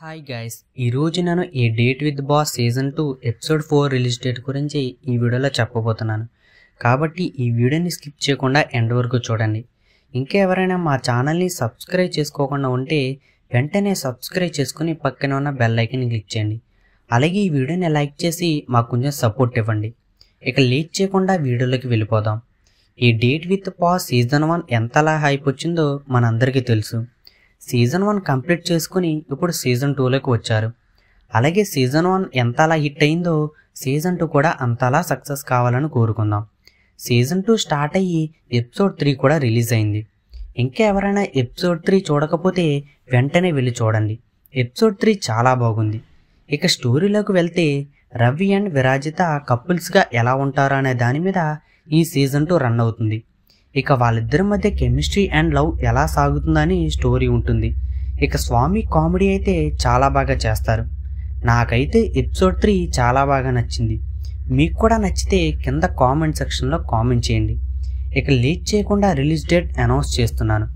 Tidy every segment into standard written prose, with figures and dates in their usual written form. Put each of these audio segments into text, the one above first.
Hi guys, ఈరోజు నేను a date with boss season 2 episode 4 release date గురించి ఈ వీడియోలో చెప్పబోతున్నాను. కాబట్టి ఈ వీడియోని స్కిప్ చేయకుండా ఎండ్ వరకు చూడండి. ఇంకా ఎవరైనా మా ఛానల్ని సబ్స్క్రైబ్ చేసుకోకుండా ఉంటే వెంటనే సబ్స్క్రైబ్ చేసుకుని పక్కన ఉన్న బెల్ ఐకాన్ని క్లిక్ చేయండి. అలాగే ఈ వీడియోని లైక్ చేసి మాకు కొంచెం సపోర్ట్ ఇవ్వండి. ఇక లేట్ చేయకుండా వీడియోలోకి వెళ్ళిపోదాం. ఈ డేట్ విత్ బాస్ సీజన్ 1 ఎంతలా హైప్ వచ్చిందో మనందరికీ తెలుసు. సీజన్ 1 కంప్లీట్ చేసుకుని ఇప్పుడు సీజన్ 2లోకి వచ్చారు. అలాగే సీజన్ 1 ఎంతలా హిట్ అయిందో సీజన్ 2 కూడా అంతలా సక్సెస్ కావాలని కోరుకుందాం. సీజన్ 2 స్టార్ట్ అయ్యి ఎపిసోడ్ 3 కూడా రిలీజ్ అయింది. ఇంకా ఎవరైనా ఎపిసోడ్ 3 చూడకపోతే వెంటనే వెళ్ళి చూడండి. ఎపిసోడ్ 3 చాలా బాగుంది. ఇక స్టోరీలోకి వెళ్తే రవి అండ్ విరాజిత కపుల్స్గా ఎలా ఉంటారు అనే దాని మీద ఈ సీజన్ 2 రన్ అవుతుంది. ఇక వాళ్ళిద్దరి మధ్య కెమిస్ట్రీ అండ్ లవ్ ఎలా సాగుతుందని స్టోరీ ఉంటుంది. ఇక స్వామి కామెడీ అయితే చాలా బాగా చేస్తారు. నాకైతే ఎపిసోడ్ 3 చాలా బాగా నచ్చింది. మీకు కూడా నచ్చితే కింద కామెంట్ సెక్షన్లో కామెంట్ చేయండి. ఇక లేట్ చేయకుండా రిలీజ్ డేట్ అనౌన్స్ చేస్తున్నాను.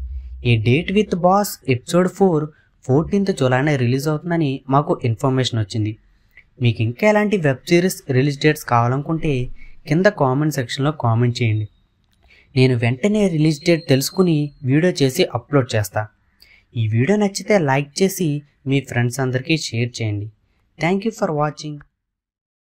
ఈ date with boss episode 4 14th జూలైన రిలీజ్ అవుతుందని మాకు ఇన్ఫర్మేషన్ వచ్చింది. మీకు ఇంకా ఎలాంటి వెబ్ సిరీస్ రిలీజ్ డేట్స్ కావాలనుకుంటే కింద కామెంట్ సెక్షన్లో కామెంట్ చేయండి. నేను వెంటనే రిలీజ్ డేట్ తెలుసుకుని వీడియో చేసి అప్లోడ్ చేస్తా. ఈ వీడియో నచ్చితే లైక్ చేసి మీ ఫ్రెండ్స్ అందరికీ షేర్ చేయండి. Thank you for watching.